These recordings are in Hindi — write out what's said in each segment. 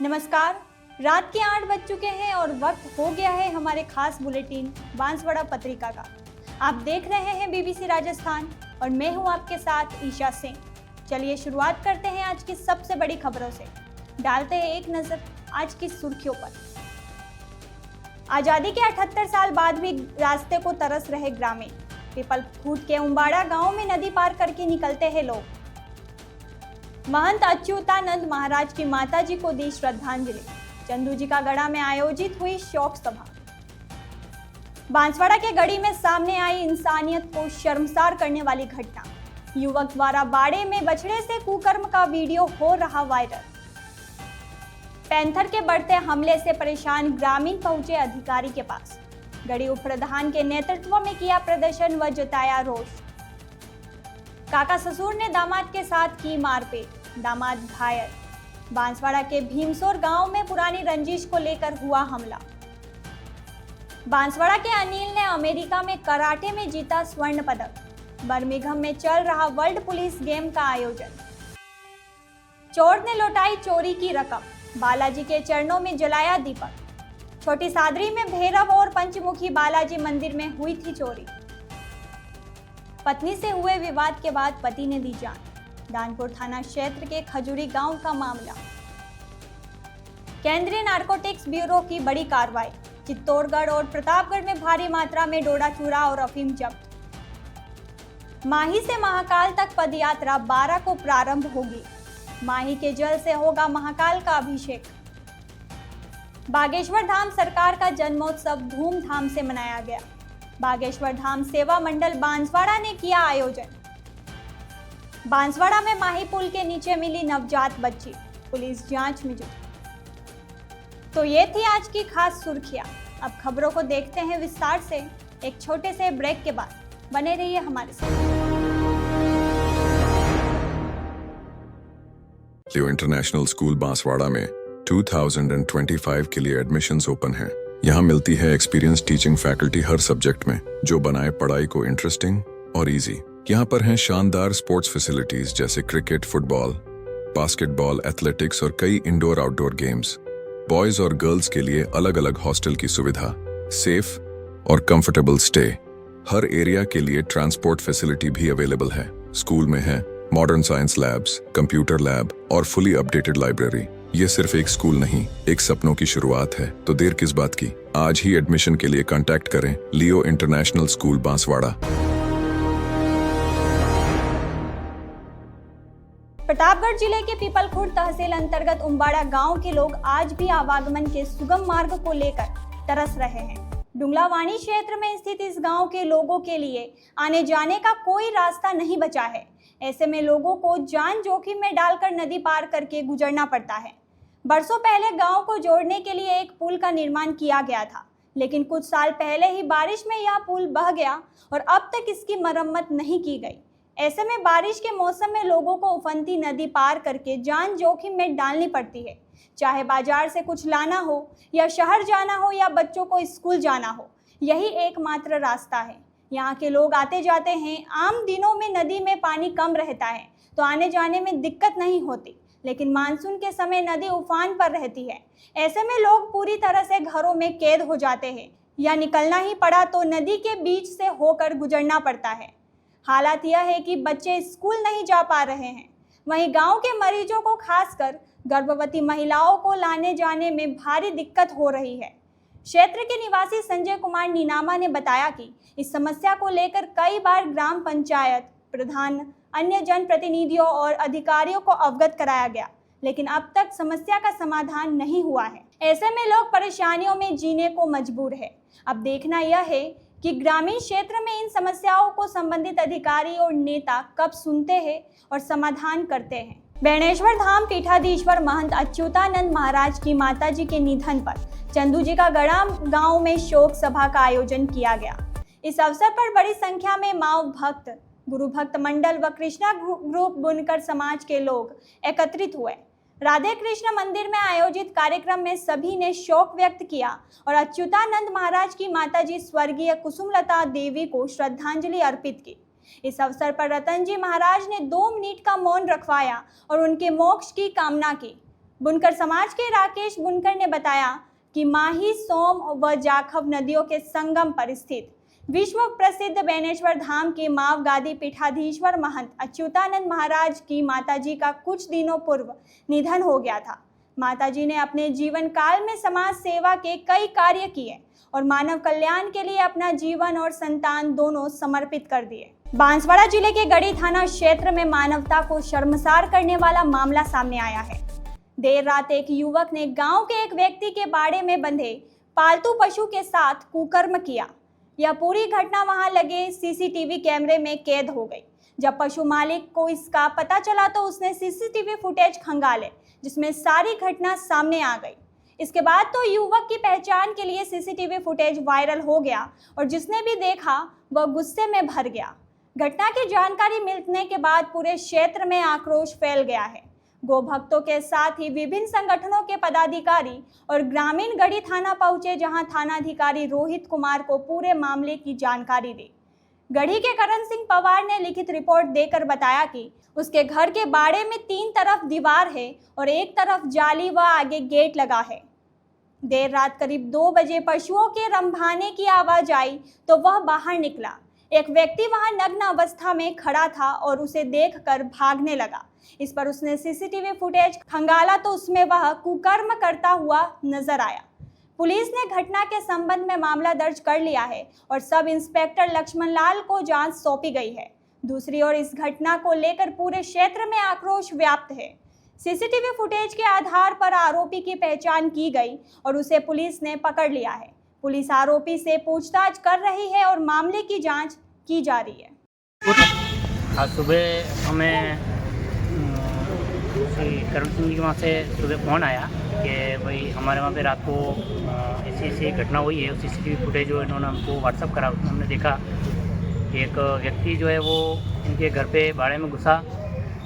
नमस्कार। रात के 8 बज चुके हैं और वक्त हो गया है हमारे खास बुलेटिन बांसवाड़ा पत्रिका का। आप देख रहे हैं बीबीसी राजस्थान और मैं हूं आपके साथ ईशा सिंह। चलिए शुरुआत करते हैं आज की सबसे बड़ी खबरों से। डालते हैं एक नजर आज की सुर्खियों पर। आजादी के 78 साल बाद भी रास्ते को तरस रहे ग्रामीण। पीपल खूट के उम्बाड़ा गांव में नदी पार करके निकलते हैं लोग। महंत अच्युतानंद महाराज की माताजी को दी श्रद्धांजलि। चंदू जी का गढ़ा में आयोजित हुई शोक सभा। बांसवाड़ा के गढ़ी में सामने आई इंसानियत को शर्मसार करने वाली घटना। युवक द्वारा बाड़े में बछड़े से कुकर्म का वीडियो हो रहा वायरल। पैंथर के बढ़ते हमले से परेशान ग्रामीण पहुंचे अधिकारी के पास। गढ़ी उप प्रधान के नेतृत्व में किया प्रदर्शन व जताया रोष। काका ससुर ने दामाद के साथ की मारपीट, दामाद घायल। बांसवाड़ा के भीमसोर गांव में पुरानी रंजिश को लेकर हुआ हमला। बांसवाड़ा के अनिल ने अमेरिका में कराटे में जीता स्वर्ण पदक। बर्मिंघम में चल रहा वर्ल्ड पुलिस गेम का आयोजन। चोर ने लौटाई चोरी की रकम। बालाजी के चरणों में जलाया दीपक। छोटी सादरी में भैरव और पंचमुखी बालाजी मंदिर में हुई थी चोरी। पत्नी से हुए विवाद के बाद पति ने दी जान। दानपुर थाना क्षेत्र के खजूरी गांव का मामला। केंद्रीय नारकोटिक्स ब्यूरो की बड़ी कार्रवाई। चित्तौड़गढ़ और प्रतापगढ़ में भारी मात्रा में डोडा चूरा और अफीम जब्त। माही से महाकाल तक पदयात्रा 12 को प्रारंभ होगी। माही के जल से होगा महाकाल का अभिषेक। बागेश्वर धाम सरकार का जन्मोत्सव धूमधाम से मनाया गया। बागेश्वर धाम सेवा मंडल बांसवाड़ा ने किया आयोजन। बांसवाड़ा में माही पुल के नीचे मिली नवजात बच्ची। पुलिस जांच में जुटी। तो ये थी आज की खास सुर्खियां। अब खबरों को देखते हैं विस्तार से एक छोटे से ब्रेक के बाद। बने रहिए हमारे साथ। लियो इंटरनेशनल स्कूल बांसवाड़ा में 2025 के लिए एडमिशन्स ओपन हैं। यहाँ मिलती है एक्सपीरियंस टीचिंग फैकल्टी हर सब्जेक्ट में, जो बनाए पढ़ाई को इंटरेस्टिंग और इजी। यहाँ पर हैं शानदार स्पोर्ट्स फैसिलिटीज जैसे क्रिकेट, फुटबॉल, बास्केटबॉल, एथलेटिक्स और कई इंडोर आउटडोर गेम्स। बॉयज और गर्ल्स के लिए अलग अलग हॉस्टल की सुविधा, सेफ और कंफर्टेबल स्टे। हर एरिया के लिए ट्रांसपोर्ट फैसिलिटी भी अवेलेबल है। स्कूल में है modern science labs, computer lab और फुली अपडेटेड लाइब्रेरी। ये सिर्फ एक स्कूल नहीं, एक सपनों की शुरुआत है। तो देर किस बात की, आज ही एडमिशन के लिए कांटेक्ट करें लियो इंटरनेशनल स्कूल बांसवाड़ा। प्रतापगढ़ जिले के पीपलखुर्द तहसील अंतर्गत उम्बाड़ा गांव के लोग आज भी आवागमन के सुगम मार्ग को लेकर तरस रहे हैं। डुंगलावाणी क्षेत्र में स्थित इस गांव के लोगों के लिए आने जाने का कोई रास्ता नहीं बचा है। ऐसे में लोगों को जान जोखिम में डालकर नदी पार करके गुजरना पड़ता है। बरसों पहले गांव को जोड़ने के लिए एक पुल का निर्माण किया गया था, लेकिन कुछ साल पहले ही बारिश में यह पुल बह गया और अब तक इसकी मरम्मत नहीं की गई। ऐसे में बारिश के मौसम में लोगों को उफनती नदी पार करके जान जोखिम में डालनी पड़ती है। चाहे बाजार से कुछ लाना हो या शहर जाना हो या बच्चों को स्कूल जाना हो, यही एकमात्र रास्ता है। यहाँ के लोग आते जाते हैं। आम दिनों में नदी में पानी कम रहता है तो आने जाने में दिक्कत नहीं होती, लेकिन मानसून के समय नदी उफान पर रहती है। ऐसे में लोग पूरी तरह से घरों में कैद हो जाते हैं या निकलना ही पड़ा तो नदी के बीच से होकर गुजरना पड़ता है। हालात यह है कि बच्चे स्कूल नहीं जा पा रहे हैं। वहीं गांव के मरीजों को, खासकर गर्भवती महिलाओं को लाने जाने में भारी दिक्कत हो रही है। क्षेत्र के निवासी संजय कुमार नीनामा ने बताया कि इस समस्या को लेकर कई बार ग्राम पंचायत प्रधान, अन्य जनप्रतिनिधियों और अधिकारियों को अवगत कराया गया, लेकिन अब तक समस्या का समाधान नहीं हुआ है। ऐसे में लोग परेशानियों में जीने को मजबूर है। अब देखना यह है कि ग्रामीण क्षेत्र में इन समस्याओं को संबंधित अधिकारी और नेता कब सुनते हैं और समाधान करते हैं। बेणेश्वर धाम पीठाधीश्वर महंत अच्युतानंद महाराज की माताजी के निधन पर चंदू जी का गढ़ा गांव में शोक सभा का आयोजन किया गया। इस अवसर पर बड़ी संख्या में माओ भक्त, गुरु भक्त मंडल व कृष्णा ग्रुप बुनकर समाज के लोग एकत्रित हुए। राधे कृष्ण मंदिर में आयोजित कार्यक्रम में सभी ने शोक व्यक्त किया और अच्युतानंद महाराज की माताजी स्वर्गीय कुसुमलता देवी को श्रद्धांजलि अर्पित की। इस अवसर पर रतन जी महाराज ने 2 मिनट का मौन रखवाया और उनके मोक्ष की कामना की। बुनकर समाज के राकेश बुनकर ने बताया कि माही, सोम व जाखव नदियों के संगम पर स्थित विश्व प्रसिद्ध बेनेश्वर धाम के माव गादी पीठाधीश्वर महंत अच्युतानंद महाराज की माताजी का कुछ दिनों पूर्व निधन हो गया था। माताजी ने अपने जीवन काल में समाज सेवा के कई कार्य किए और मानव कल्याण के लिए अपना जीवन और संतान दोनों समर्पित कर दिए। बांसवाड़ा जिले के गढ़ी थाना क्षेत्र में मानवता को शर्मसार करने वाला मामला सामने आया है। देर रात एक युवक ने गांव के एक व्यक्ति के बाड़े में बंधे पालतू पशु के साथ कुकर्म किया। यह पूरी घटना वहां लगे सीसीटीवी कैमरे में कैद हो गई। जब पशु मालिक को इसका पता चला तो उसने सीसीटीवी फुटेज खंगाले, जिसमें सारी घटना सामने आ गई। इसके बाद तो युवक की पहचान के लिए सीसीटीवी फुटेज वायरल हो गया और जिसने भी देखा वह गुस्से में भर गया। घटना की जानकारी मिलने के बाद पूरे क्षेत्र में आक्रोश फैल गया है। गो भक्तों के साथ ही विभिन्न संगठनों के पदाधिकारी और ग्रामीण गढ़ी थाना पहुंचे, जहां थानाधिकारी रोहित कुमार को पूरे मामले की जानकारी दी। गढ़ी के करण सिंह पवार ने लिखित रिपोर्ट देकर बताया कि उसके घर के बाड़े में 3 तरफ दीवार है और एक तरफ जाली व आगे गेट लगा है। देर रात करीब 2 बजे पशुओं के रंभाने की आवाज आई तो वह बाहर निकला। एक व्यक्ति वहां नग्न अवस्था में खड़ा था और उसे देखकर भागने लगा। इस पर उसने सीसीटीवी फुटेज खंगाला तो उसमें वह कुकर्म करता हुआ नजर आया। पुलिस ने घटना के संबंध में मामला दर्ज कर लिया है और सब इंस्पेक्टर लक्ष्मण लाल को जांच सौंपी गई है। दूसरी ओर इस घटना को लेकर पूरे क्षेत्र में आक्रोश व्याप्त है। सीसीटीवी फुटेज के आधार पर आरोपी की पहचान की गई और उसे पुलिस ने पकड़ लिया है। पुलिस आरोपी से पूछताछ कर रही है और मामले की जांच की जा रही है। आज सुबह हमें करण सिंह जी के वहाँ से सुबह फ़ोन आया कि भाई हमारे वहाँ पे रात को ऐसी घटना हुई है। सीसीटीवी फुटेज जो इन्होंने हमको व्हाट्सअप करा, उसमें हमने देखा एक व्यक्ति जो है वो इनके घर पे बाड़े में घुसा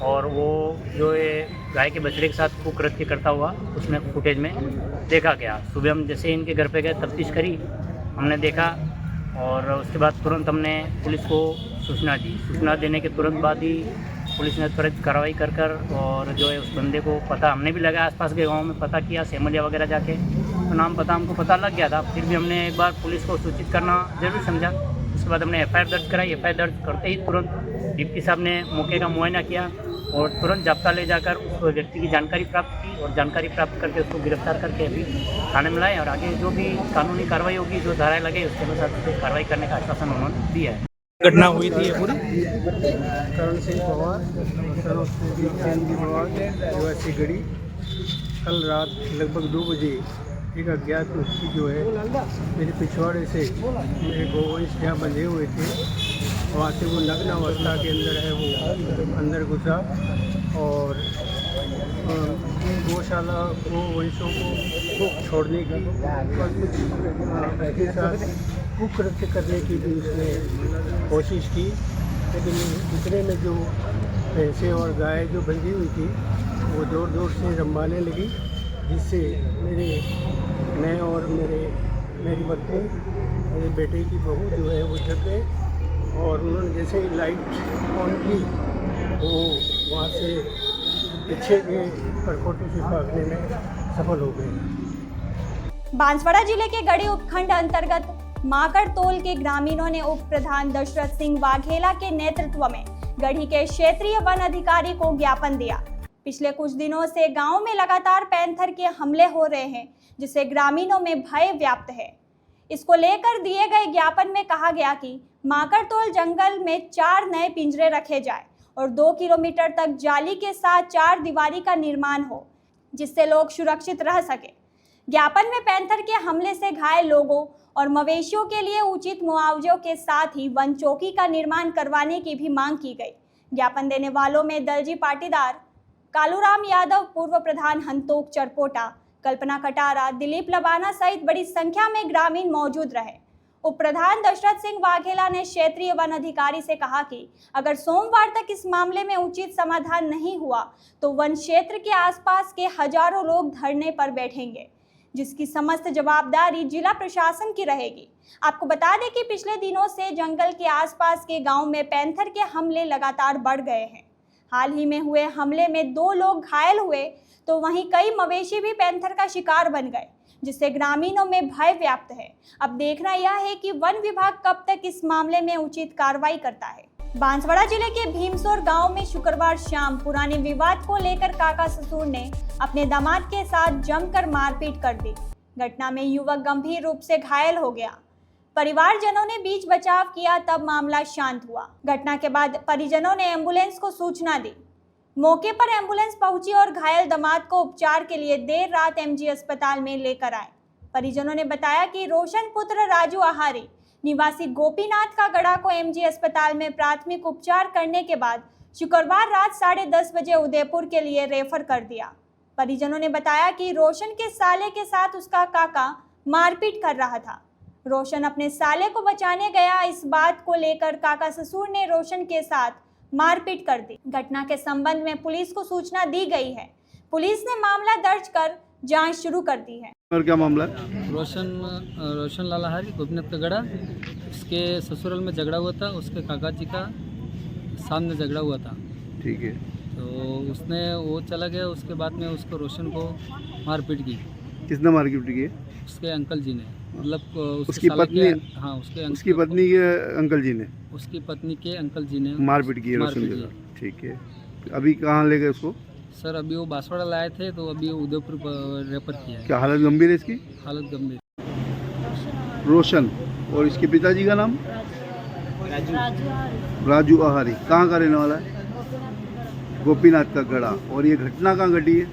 और वो जो है गाय के बछड़े के साथ कुकृत्य करता हुआ उसमें फुटेज में देखा गया। सुबह हम जैसे इनके घर पे गए, तफ्तीश करी, हमने देखा और उसके बाद तुरंत हमने पुलिस को सूचना दी। सूचना देने के तुरंत बाद ही पुलिस ने त्वरित कार्रवाई कर और जो है उस बंदे को पता हमने भी लगा, आसपास के गांव में पता किया, सेमलिया वगैरह जाके तो नाम पता हमको पता लग गया था। फिर भी हमने एक बार पुलिस को सूचित करना जरूरी समझा। उसके बाद हमने एफआईआर दर्ज कराई। एफआईआर दर्ज करते ही तुरंत डिप्टी साहब ने मौके का मुआयना किया और तुरंत जाब्ता ले जाकर उस व्यक्ति की जानकारी प्राप्त की और जानकारी प्राप्त करके उसको गिरफ्तार करके अभी थाने में लाए और आगे जो भी कानूनी कार्रवाई होगी, जो धाराएं लगे उसके अनुसार उसको कार्रवाई करने का आश्वासन उन्होंने दिया है। घटना हुई थी ये पूरी करण सिंह पवार निवासी गढ़ी कल रात लगभग 2 बजे एक अज्ञात व्यक्ति जो है मेरे पिछवाड़े से मेरे गोवंश जहाँ बंधे हुए थे वहाँ से वो नग्न अवस्था के अंदर है वो अंदर घुसा और गौशाला गोवंशों को छोड़ने की और कुछ उसके साथ कुकृत्य करने की भी उसने कोशिश की, लेकिन दूसरे में जो भैंसें और गाय जो बंधी हुई थी वो ज़ोर ज़ोर से रंभाने लगी, जिससे मैं और मेरी पत्नी, मेरे बेटे की बहू जो है वो जग गए और उन्होंने जैसे ही लाइट ऑन की वो वहाँ से पीछे के परकोटे से भागने में सफल हो गए। बांसवाड़ा जिले के गढ़ी उपखंड अंतर्गत माकड़तोल के ग्रामीणों ने उप प्रधान दशरथ सिंह वाघेला के नेतृत्व में गढ़ी के क्षेत्रीय वन अधिकारी को ज्ञापन दिया। पिछले कुछ दिनों से गांव में लगातार पैंथर के हमले हो रहे हैं, जिससे ग्रामीणों में भय व्याप्त है। इसको लेकर दिए गए ज्ञापन में कहा गया कि माकड़तोल जंगल में 4 नए पिंजरे रखे जाए और 2 किलोमीटर तक जाली के साथ 4 दीवारी का निर्माण हो, जिससे लोग सुरक्षित रह सके। ज्ञापन में पैंथर के हमले से घायल लोगों और मवेशियों के लिए उचित मुआवजों के साथ ही वन चौकी का निर्माण करवाने की भी मांग की गई। ज्ञापन देने वालों में दलजी पाटीदार, कालूराम यादव, पूर्व प्रधान हंतोक चरपोटा, कल्पना कटारा, दिलीप लबाना सहित बड़ी संख्या में ग्रामीण मौजूद रहे। उप प्रधान दशरथ सिंह वाघेला ने क्षेत्रीय वन अधिकारी से कहा कि अगर सोमवार तक इस मामले में उचित समाधान नहीं हुआ तो वन क्षेत्र के आसपास के हजारों लोग धरने पर बैठेंगे, जिसकी समस्त जवाबदारी जिला प्रशासन की रहेगी। आपको बता दें कि पिछले दिनों से जंगल के आसपास के गांव में पैंथर के हमले लगातार बढ़ गए हैं। हाल ही में हुए हमले में 2 लोग घायल हुए तो वहीं कई मवेशी भी पैंथर का शिकार बन गए, जिससे ग्रामीणों में भय व्याप्त है। अब देखना यह है कि वन विभाग कब तक इस मामले में उचित कार्रवाई करता है। बांसवाड़ा जिले के भीमसोर गांव में शुक्रवार शाम पुराने विवाद को लेकर काका ससुर ने अपने दामाद के साथ जमकर मारपीट कर दी। घटना में युवक गंभीर रूप से घायल हो गया। परिवारजनों ने बीच बचाव किया, तब मामला शांत हुआ। घटना के बाद परिजनों ने एम्बुलेंस को सूचना दी। मौके पर एम्बुलेंस पहुंची और घायल दामाद को उपचार के लिए देर रात एमजी अस्पताल में लेकर आए। परिजनों ने बताया कि रोशन पुत्र राजू आहारी निवासी गोपीनाथ का गढ़ा को एमजी अस्पताल में प्राथमिक उपचार करने के बाद शुक्रवार रात 10:30 बजे उदयपुर के लिए रेफर कर दिया। परिजनों ने बताया कि रोशन के साले के साथ उसका काका मारपीट कर रहा था। रोशन अपने साले को बचाने गया। इस बात को लेकर काका ससुर ने रोशन के साथ मारपीट कर दी। घटना के संबंध में पुलिस को सूचना दी गई है। पुलिस ने मामला दर्ज कर जांच शुरू कर दी है। और क्या मामला है? रोशन लाल आहारी गोपीनाथ का गढ़ा, उसके ससुराल में झगड़ा हुआ था। उसके काका जी का सामने झगड़ा हुआ था। ठीक है। तो उसने वो चला गया। उसके बाद में उसको रोशन को मारपीट की। किसने मारपीट की? उसके अंकल जी ने, मतलब उसकी पत्नी? हाँ, उसकी पत्नी के अंकल जी ने? उसकी पत्नी के अंकल जी ने मारपीट की रोशन के साथ। ठीक है। अभी कहाँ ले गए उसको? सर अभी वो बांसवाड़ा लाए थे, तो अभी उदयपुर रेफर किया है। क्या हालत गंभीर है इसकी? हालत गंभीर। रोशन। और इसके पिताजी का नाम? राजू आहारी। कहाँ का रहने वाला है? गोपीनाथ का गढ़ा। और ये घटना कहाँ घटी है?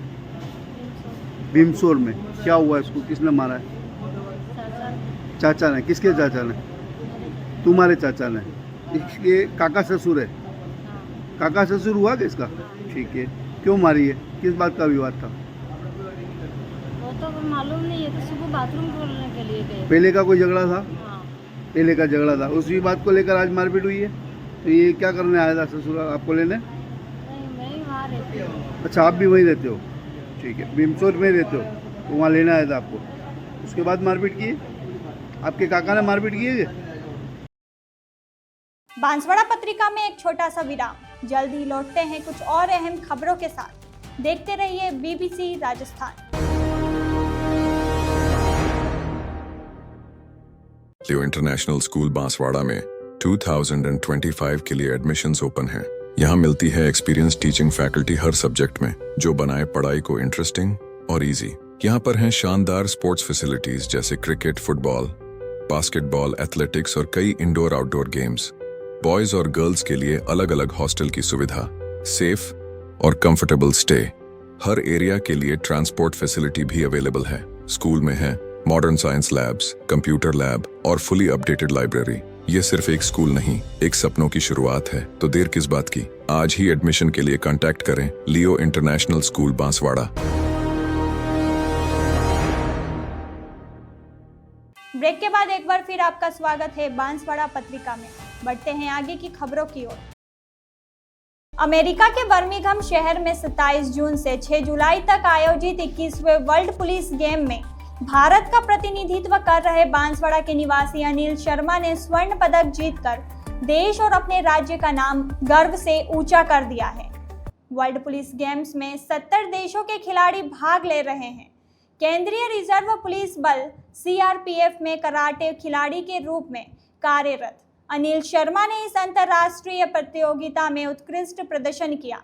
भीमसोर में। क्या हुआ इसको? किसने मारा है? चाचा ने। किसके चाचा ने? तुम्हारे चाचा ने। इसके काका ससुर है? काका ससुर हुआ कि इसका? ठीक है। क्यों मारी है? किस बात का विवाद था? वो तो मालूम नहीं है। तो सुबह बाथरूम खोलने के लिए गए। पहले का कोई झगड़ा था? हाँ। पहले का झगड़ा था। उसी बात को लेकर आज मारपीट हुई है। तो ये क्या करने आया था ससुर आपको लेने? नहीं, मैं ही वहाँ रहती हूँ। अच्छा, आप भी वहीं रहते हो? ठीक है। भीमसोर में रहते हो तो वहाँ लेना आया था आपको। उसके बाद मारपीट की? आपके काका ने मारपीट की है? बांसवाड़ा पत्रिका में एक छोटा सा विराम। जल्द ही लौटते हैं कुछ और अहम खबरों के साथ। देखते रहिए BBC राजस्थान। लियो इंटरनेशनल स्कूल बांसवाड़ा में 2025 के लिए एडमिशन्स ओपन हैं। यहाँ मिलती है एक्सपीरियंस टीचिंग फैकल्टी हर सब्जेक्ट में, जो बनाए पढ़ाई को इंटरेस्टिंग और इजी। यहाँ पर हैं शानदार स्पोर्ट्स फैसिलिटीज जैसे क्रिकेट, फुटबॉल, बास्केटबॉल, एथलेटिक्स और कई इंडोर आउटडोर गेम्स। बॉयज और गर्ल्स के लिए अलग अलग हॉस्टल की सुविधा, सेफ और कंफर्टेबल स्टे। हर एरिया के लिए ट्रांसपोर्ट फैसिलिटी भी अवेलेबल है। स्कूल में है modern science labs, computer lab और फुली अपडेटेड लाइब्रेरी। ये सिर्फ एक स्कूल नहीं, एक सपनों की शुरुआत है। तो देर किस बात की? आज ही एडमिशन के लिए कांटेक्ट करें लियो इंटरनेशनल स्कूल बांसवाड़ा। ब्रेक के बाद एक बार फिर आपका स्वागत है बांसवाड़ा पत्रिका में। बढ़ते हैं आगे की खबरों की ओर। अमेरिका के बर्मिंघम शहर में 27 जून से 6 जुलाई तक आयोजित 21वें वर्ल्ड पुलिस गेम में भारत का प्रतिनिधित्व कर रहे बांसवाड़ा के निवासी अनिल शर्मा ने स्वर्ण पदक जीतकर देश और अपने राज्य का नाम गर्व से ऊंचा कर दिया है। वर्ल्ड पुलिस गेम्स में 70 देशों के खिलाड़ी भाग ले रहे हैं। केंद्रीय रिजर्व पुलिस बल CRPF में कराटे खिलाड़ी के रूप में कार्यरत अनिल शर्मा ने इस अंतर्राष्ट्रीय प्रतियोगिता में उत्कृष्ट प्रदर्शन किया।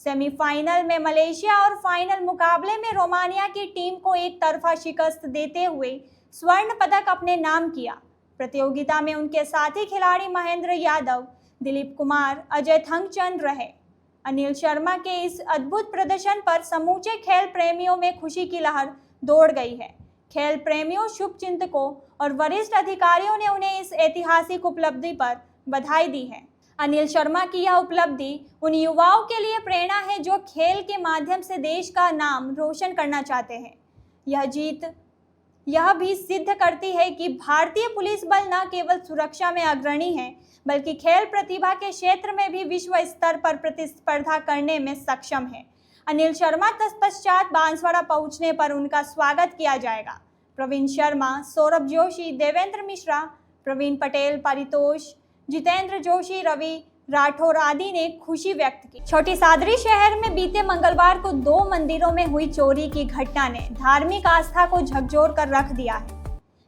सेमीफाइनल में मलेशिया और फाइनल मुकाबले में रोमानिया की टीम को एक तरफा शिकस्त देते हुए स्वर्ण पदक अपने नाम किया। प्रतियोगिता में उनके साथी खिलाड़ी महेंद्र यादव, दिलीप कुमार, अजय थंगचंद रहे। अनिल शर्मा के इस अद्भुत प्रदर्शन पर समूचे खेल प्रेमियों में खुशी की लहर दौड़ गई है। खेल प्रेमियों, शुभचिंतकों और वरिष्ठ अधिकारियों ने उन्हें इस ऐतिहासिक उपलब्धि पर बधाई दी है। अनिल शर्मा की यह उपलब्धि उन युवाओं के लिए प्रेरणा है जो खेल के माध्यम से देश का नाम रोशन करना चाहते हैं। यह जीत यह भी सिद्ध करती है कि भारतीय पुलिस बल न केवल सुरक्षा में अग्रणी है, बल्कि खेल प्रतिभा के क्षेत्र में भी विश्व स्तर पर प्रतिस्पर्धा करने में सक्षम है। अनिल शर्मा तत्पश्चात बांसवाड़ा पहुंचने पर उनका स्वागत किया जाएगा। प्रवीण शर्मा, सौरभ जोशी, देवेंद्र मिश्रा, प्रवीण पटेल, परितोष, जितेंद्र जोशी, रवि राठौर आदि ने खुशी व्यक्त की। छोटी सादरी शहर में बीते मंगलवार को 2 मंदिरों में हुई चोरी की घटना ने धार्मिक आस्था को झकझोर कर रख दिया है।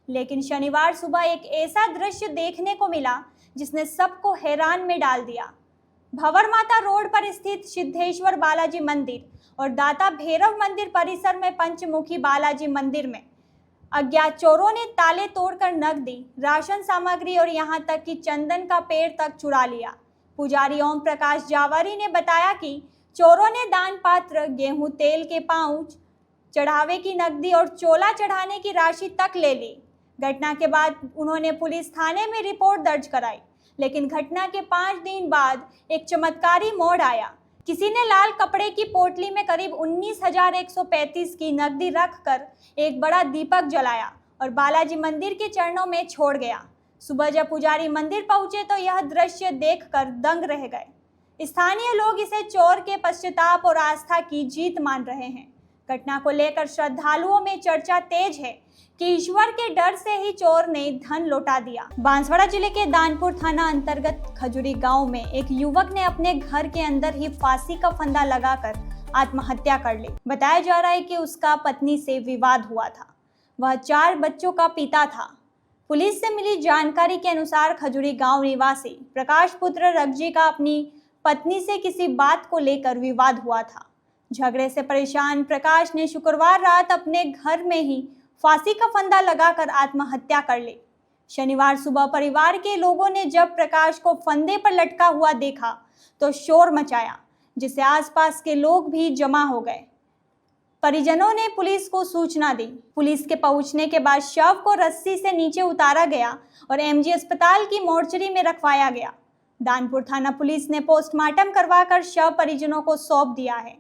लेकिन शनिवार सुबह एक ऐसा दृश्य देखने को मिला जिसने सबको हैरान में डाल दिया। भंवर माता रोड पर स्थित सिद्धेश्वर बालाजी मंदिर और दाता भैरव मंदिर परिसर में पंचमुखी बालाजी मंदिर में अज्ञात चोरों ने ताले तोड़कर नकदी, राशन सामग्री और यहां तक कि चंदन का पेड़ तक चुरा लिया। पुजारी ओम प्रकाश जावरी ने बताया कि चोरों ने दान पात्र, गेहूं तेल के पाउच, चढ़ावे की नकदी और चोला चढ़ाने की राशि तक ले ली। घटना के बाद उन्होंने पुलिस थाने में रिपोर्ट दर्ज कराई, लेकिन घटना के 5 दिन बाद एक चमत्कारी मोड़ आया। किसी ने लाल कपड़े की पोटली में करीब 19,135 की नकदी रखकर एक बड़ा दीपक जलाया और बालाजी मंदिर के चरणों में छोड़ गया। सुबह जब पुजारी मंदिर पहुंचे तो यह दृश्य देखकर दंग रह गए। स्थानीय लोग इसे चोर के पश्चाताप और आस्था की जीत मान रहे हैं। घटना को लेकर श्रद्धालुओं में चर्चा तेज है कि ईश्वर के डर से ही चोर ने धन लौटा दिया। बांसवाड़ा जिले के दानपुर थाना अंतर्गत खजूरी गांव में एक युवक ने अपने घर के अंदर ही फांसी का फंदा लगाकर आत्महत्या कर ली। बताया जा रहा है कि उसका पत्नी से विवाद हुआ था। वह 4 बच्चों का पिता था। पुलिस से मिली जानकारी के अनुसार खजूरी गांव निवासी प्रकाश पुत्र रगजी का अपनी पत्नी से किसी बात को लेकर विवाद हुआ था। झगड़े से परेशान प्रकाश ने शुक्रवार रात अपने घर में ही फांसी का फंदा लगाकर आत्महत्या कर ली। शनिवार सुबह परिवार के लोगों ने जब प्रकाश को फंदे पर लटका हुआ देखा तो शोर मचाया, जिससे आसपास के लोग भी जमा हो गए। परिजनों ने पुलिस को सूचना दी। पुलिस के पहुंचने के बाद शव को रस्सी से नीचे उतारा गया और एमजी अस्पताल की मोर्चरी में रखवाया गया। दानपुर थाना पुलिस ने पोस्टमार्टम करवाकर शव परिजनों को सौंप दिया है।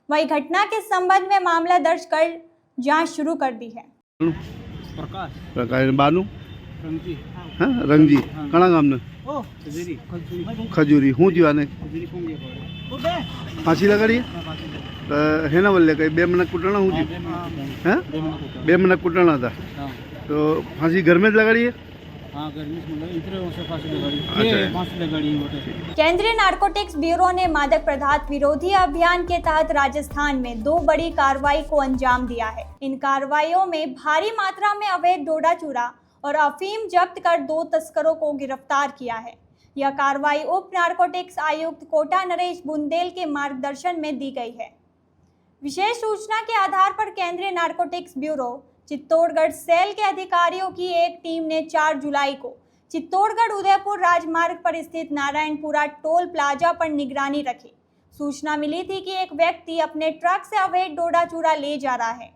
वही घटना के संबंध में मामला दर्ज कर जांच शुरू कर दी है। प्रकाश बानू रंगजी कणा गामने खजूरी हूँ जीवाने फांसी लगाड़ी है ना बोले कहीं 2 मिनट कुटना हूँ जी हैं 2 मिनट कुटना था तो फांसी घर में लगाड़ी है। केंद्रीय नारकोटिक्स ब्यूरो ने मादक पदार्थ विरोधी अभियान के तहत राजस्थान में 2 बड़ी कार्रवाई को अंजाम दिया है। इन कार्रवाइयों में भारी मात्रा में अवैध डोडा चूरा और अफीम जब्त कर 2 तस्करों को गिरफ्तार किया है। यह कार्रवाई उप नारकोटिक्स आयुक्त कोटा नरेश बुंदेल के मार्गदर्शन में दी गई है। विशेष सूचना के आधार पर केंद्रीय नारकोटिक्स ब्यूरो चित्तौड़गढ़ सेल के अधिकारियों की एक टीम ने 4 जुलाई को चित्तौड़गढ़ उदयपुर राजमार्ग पर स्थित नारायणपुरा टोल प्लाजा पर निगरानी रखी। सूचना मिली थी कि एक व्यक्ति अपने ट्रक से अवैध डोडा चूरा ले जा रहा है।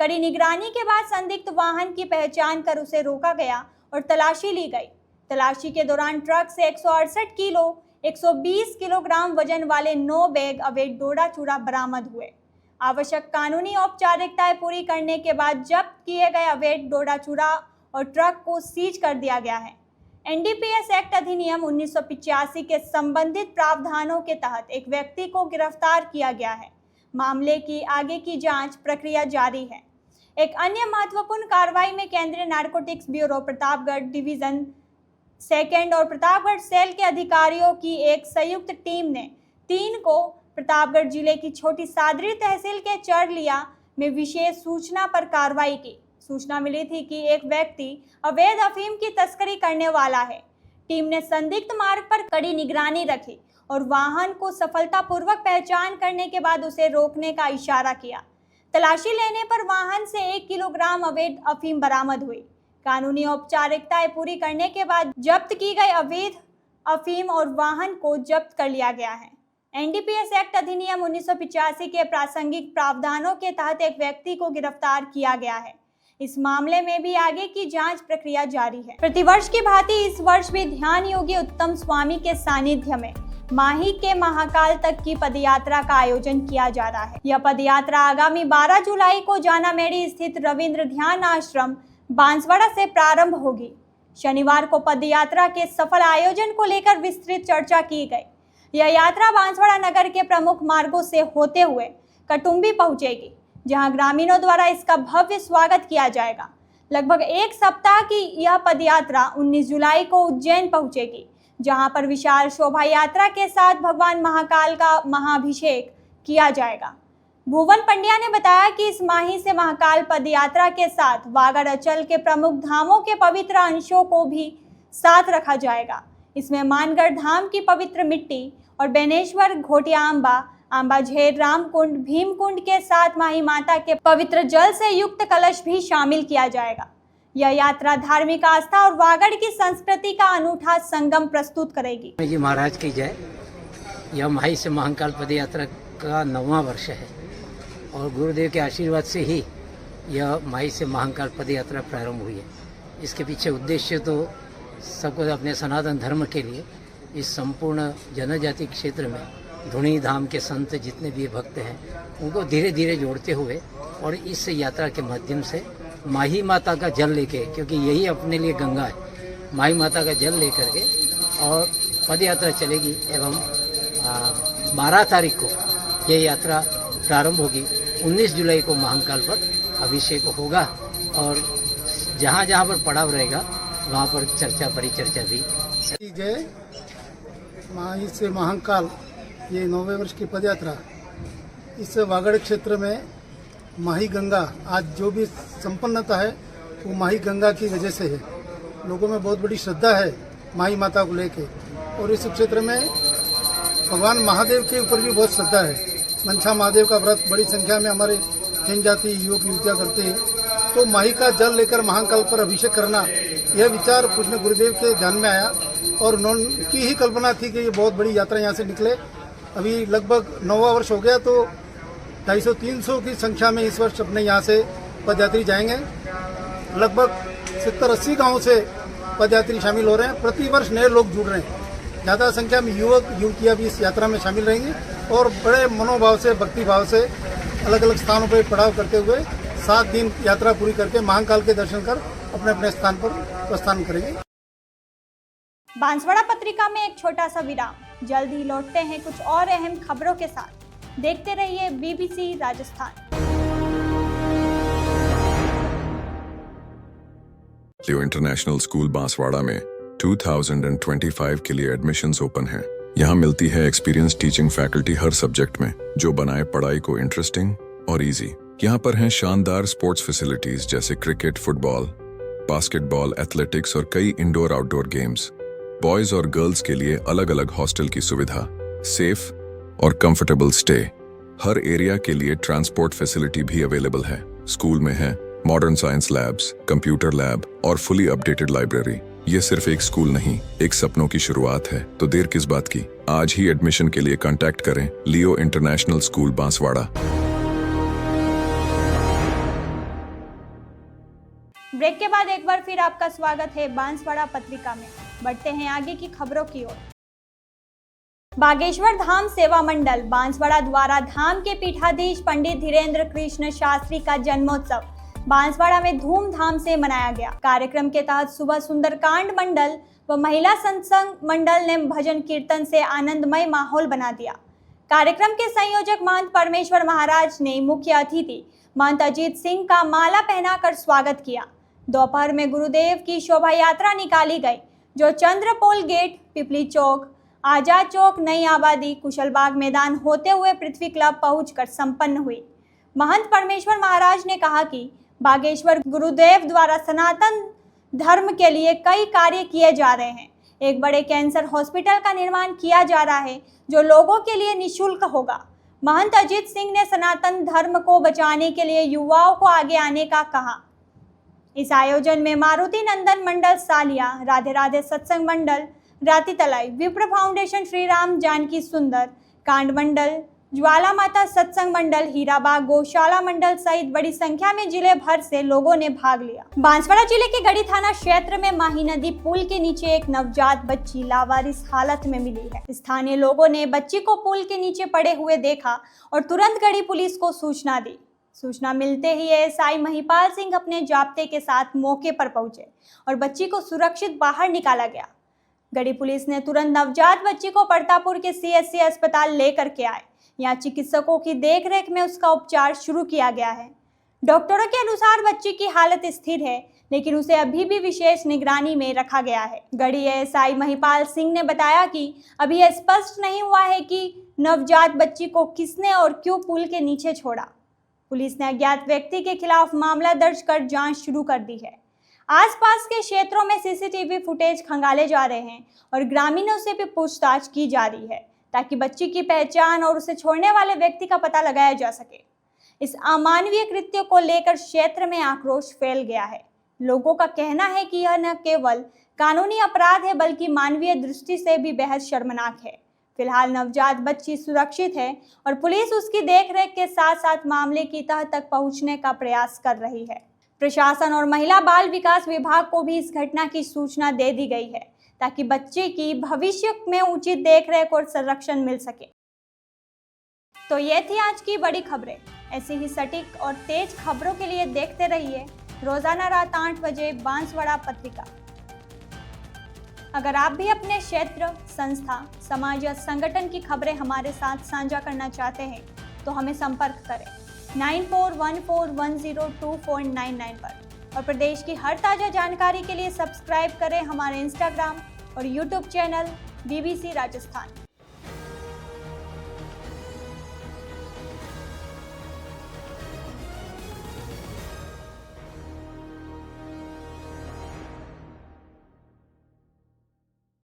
कड़ी निगरानी के बाद संदिग्ध वाहन की पहचान कर उसे रोका गया और तलाशी ली गई। तलाशी के दौरान ट्रक से 168 किलो 120 किलोग्राम वजन वाले 9 बैग अवैध डोडा चूरा बरामद हुए। आवश्यक कानूनी औपचारिकताएं पूरी करने के बाद जब्त किए गए अवैध डोडा चूरा और ट्रक को सीज कर दिया गया है। एनडीपीएस एक्ट अधिनियम 1985 के संबंधित प्रावधानों के तहत एक व्यक्ति को गिरफ्तार किया गया है। मामले की आगे की जांच प्रक्रिया जारी है। एक अन्य महत्वपूर्ण कार्रवाई में केंद्रीय नारकोटिक्स ब्यूरो प्रतापगढ़ डिवीजन 2 और प्रतापगढ़ सेल के अधिकारियों की एक संयुक्त टीम ने 3 को प्रतापगढ़ जिले की छोटी सादरी तहसील के चरलिया में विशेष सूचना पर कार्रवाई की। सूचना मिली थी कि एक व्यक्ति अवैध अफीम की तस्करी करने वाला है। टीम ने संदिग्ध मार्ग पर कड़ी निगरानी रखी और वाहन को सफलतापूर्वक पहचान करने के बाद उसे रोकने का इशारा किया। तलाशी लेने पर वाहन से 1 किलोग्राम अवैध अफीम बरामद हुई। कानूनी औपचारिकताएं पूरी करने के बाद जब्त की गई अवैध अफीम और वाहन को जब्त कर लिया गया है। एनडीपीएस एक्ट अधिनियम 1985 के प्रासंगिक प्रावधानों के तहत एक व्यक्ति को गिरफ्तार किया गया है। इस मामले में भी आगे की जांच प्रक्रिया जारी है। प्रतिवर्ष की भांति इस वर्ष भी ध्यान योगी उत्तम स्वामी के सानिध्य में माही के महाकाल तक की पदयात्रा का आयोजन किया जा रहा है। यह पदयात्रा आगामी 12 जुलाई को जानामेड़ी स्थित रविंद्र ध्यान आश्रम बांसवाड़ा से प्रारंभ होगी। शनिवार को पदयात्रा के सफल आयोजन को लेकर विस्तृत चर्चा की गई। यह यात्रा बांसवाड़ा नगर के प्रमुख मार्गों से होते हुए कटुम्बी पहुंचेगी, जहां ग्रामीणों द्वारा इसका भव्य स्वागत किया जाएगा। लगभग 1 सप्ताह की यह पदयात्रा 19 जुलाई को उज्जैन पहुंचेगी, जहां पर विशाल शोभा यात्रा के साथ भगवान महाकाल का महाअभिषेक किया जाएगा। भुवन पंड्या ने बताया कि इस माही से महाकाल पद यात्रा के साथ वागड़ अंचल के प्रमुख धामों के पवित्र अंशों को भी साथ रखा जाएगा। इसमें मानगढ़ धाम की पवित्र मिट्टी और बेनेश्वर, घोटिया आंबा झेर, रामकुंड, भीमकुंड के साथ माही माता के पवित्र जल से युक्त कलश भी शामिल किया जाएगा। यह यात्रा धार्मिक आस्था और वागड़ की संस्कृति का अनूठा संगम प्रस्तुत करेगी। जी महाराज की जय। यह माही से महाकाल पद यात्रा का 9वां वर्ष है और गुरुदेव के आशीर्वाद से ही यह माही से महाकाल पद यात्रा प्रारंभ हुई है। इसके पीछे उद्देश्य तो सबको अपने सनातन धर्म के लिए इस संपूर्ण जनजाति क्षेत्र में धुनी धाम के संत जितने भी भक्त हैं उनको धीरे धीरे जोड़ते हुए और इस यात्रा के माध्यम से माही माता का जल लेके, क्योंकि यही अपने लिए गंगा है, माही माता का जल लेकर के और पद यात्रा चलेगी एवं 12 तारीख को ये यात्रा प्रारंभ होगी। 19 जुलाई को महाकाल पर अभिषेक होगा और जहाँ जहाँ पर पड़ाव रहेगा वहाँ पर चर्चा परिचर्चा भी। जय। माही से महाकाल ये 9वें वर्ष की पदयात्रा इस वागड़ क्षेत्र में माही गंगा आज जो भी संपन्नता है वो माही गंगा की वजह से है। लोगों में बहुत बड़ी श्रद्धा है माही माता को लेके और इस क्षेत्र में भगवान महादेव के ऊपर भी बहुत श्रद्धा है। मनसा महादेव का व्रत बड़ी संख्या में हमारे जनजाति युवक युवतियाँ करते हैं। तो माही का जल लेकर महाकाल पर अभिषेक करना यह विचार पूज्य गुरुदेव के ध्यान में आया और उनकी ही कल्पना थी कि ये बहुत बड़ी यात्रा यहाँ से निकले। अभी लगभग 9वां वर्ष हो गया तो 250-300 की संख्या में इस वर्ष अपने यहाँ से पदयात्री जाएंगे। लगभग 70-80 गाँव से पदयात्री शामिल हो रहे हैं। प्रति वर्ष नए लोग जुड़ रहे हैं। ज़्यादा संख्या में युवक युवतियाँ भी इस यात्रा में शामिल रहेंगी और बड़े मनोभाव से, भक्ति भाव से अलग अलग स्थानों पर पड़ाव करते हुए 7 दिन यात्रा पूरी करके महाकाल के दर्शन कर अपने अपने स्थान पर प्रस्थान करेंगे। बांसवाड़ा पत्रिका में एक छोटा सा विराम। जल्द ही लौटते हैं कुछ और अहम खबरों के साथ। देखते रहिए BBC राजस्थान। लियो इंटरनेशनल स्कूल बांसवाड़ा में 2025 के लिए एडमिशन्स ओपन हैं। यहाँ मिलती है एक्सपीरियंस टीचिंग फैकल्टी हर सब्जेक्ट में, जो बनाए पढ़ाई को इंटरेस्टिंग और इजी। यहाँ पर हैं शानदार स्पोर्ट्स फैसिलिटीज जैसे क्रिकेट, फुटबॉल, बास्केटबॉल, एथलेटिक्स और कई इंडोर आउटडोर गेम्स। बॉयज और गर्ल्स के लिए अलग अलग हॉस्टल की सुविधा, सेफ और कंफर्टेबल स्टे। हर एरिया के लिए ट्रांसपोर्ट फैसिलिटी भी अवेलेबल है। स्कूल में है modern science labs, computer lab और फुली अपडेटेड लाइब्रेरी। ये सिर्फ एक स्कूल नहीं, एक सपनों की शुरुआत है। तो देर किस बात की, आज ही एडमिशन के लिए कांटेक्ट करें लियो इंटरनेशनल स्कूल बांसवाड़ा। ब्रेक के बाद एक बार फिर आपका स्वागत है बांसवाड़ा पत्रिका में। बढ़ते हैं आगे की खबरों की ओर। बागेश्वर धाम सेवा मंडल बांसवाड़ा द्वारा धाम के पीठाधीश पंडित धीरेन्द्र कृष्ण शास्त्री का जन्मोत्सव बांसवाड़ा में धूमधाम से मनाया गया। कार्यक्रम के तहत सुबह सुंदरकांड मंडल व महिला सत्संग मंडल ने भजन कीर्तन से आनंदमय माहौल बना दिया। कार्यक्रम के संयोजक महंत परमेश्वर महाराज ने मुख्य अतिथि महंत अजीत सिंह का माला पहनाकर स्वागत किया। दोपहर में गुरुदेव की शोभा यात्रा निकाली गई, जो चंद्रपोल गेट, पिपली चौक, आजाद चौक, नई आबादी, कुशलबाग मैदान होते हुए पृथ्वी क्लब पहुंचकर संपन्न हुई। महंत परमेश्वर महाराज ने कहा कि बागेश्वर गुरुदेव द्वारा सनातन धर्म के लिए कई कार्य किए जा रहे हैं। एक बड़े कैंसर हॉस्पिटल का निर्माण किया जा रहा है, जो लोगों के लिए निःशुल्क होगा। महंत अजीत सिंह ने सनातन धर्म को बचाने के लिए युवाओं को आगे आने का कहा। इस आयोजन में मारुति नंदन मंडल सालिया, राधे राधे सत्संग मंडल राती तलाई, विप्र फाउंडेशन श्री राम जानकी सुंदर कांड मंडल, ज्वाला माता सत्संग मंडल, हीराबाग गौशाला मंडल सहित बड़ी संख्या में जिले भर से लोगों ने भाग लिया। बांसवाड़ा जिले के गढ़ी थाना क्षेत्र में माही नदी पुल के नीचे एक नवजात बच्ची लावारिस हालत में मिली है। स्थानीय लोगों ने बच्ची को पुल के नीचे पड़े हुए देखा और तुरंत गढ़ी पुलिस को सूचना दी। सूचना मिलते ही एएसआई महिपाल सिंह अपने जाब्ते के साथ मौके पर पहुंचे और बच्ची को सुरक्षित बाहर निकाला गया। गढ़ी पुलिस ने तुरंत नवजात बच्ची को परतापुर के CSC अस्पताल लेकर के आए। यहाँ चिकित्सकों की देखरेख में उसका उपचार शुरू किया गया है। डॉक्टरों के अनुसार बच्ची की हालत स्थिर है, लेकिन उसे अभी भी विशेष निगरानी में रखा गया है। गढ़ी एएसआई महिपाल सिंह ने बताया कि अभी यह स्पष्ट नहीं हुआ है कि नवजात बच्ची को किसने और क्यों पुल के नीचे छोड़ा। पुलिस ने अज्ञात व्यक्ति के खिलाफ मामला दर्ज कर जांच शुरू कर दी है। आसपास के क्षेत्रों में सीसीटीवी फुटेज खंगाले जा रहे हैं और ग्रामीणों से भी पूछताछ की जा रही है ताकि बच्ची की पहचान और उसे छोड़ने वाले व्यक्ति का पता लगाया जा सके। इस अमानवीय कृत्य को लेकर क्षेत्र में आक्रोश फैल गया है। लोगों का कहना है कि यह न केवल कानूनी अपराध है बल्कि मानवीय दृष्टि से भी बेहद शर्मनाक है। फिलहाल नवजात बच्ची सुरक्षित है और पुलिस उसकी देखरेख के साथ साथ मामले की तह तक पहुंचने का प्रयास कर रही है। प्रशासन और महिला बाल विकास विभाग को भी इस घटना की सूचना दे दी गई है ताकि बच्चे की भविष्य में उचित देखरेख और संरक्षण मिल सके। तो ये थी आज की बड़ी खबरें। ऐसी ही सटीक और तेज खबरों के लिए देखते रहिए रोजाना रात 8 बजे बांसवाड़ा पत्रिका। अगर आप भी अपने क्षेत्र, संस्था, समाज या संगठन की खबरें हमारे साथ साझा करना चाहते हैं तो हमें संपर्क करें 9414102499 पर और प्रदेश की हर ताज़ा जानकारी के लिए सब्सक्राइब करें हमारे इंस्टाग्राम और यूट्यूब चैनल BBC राजस्थान।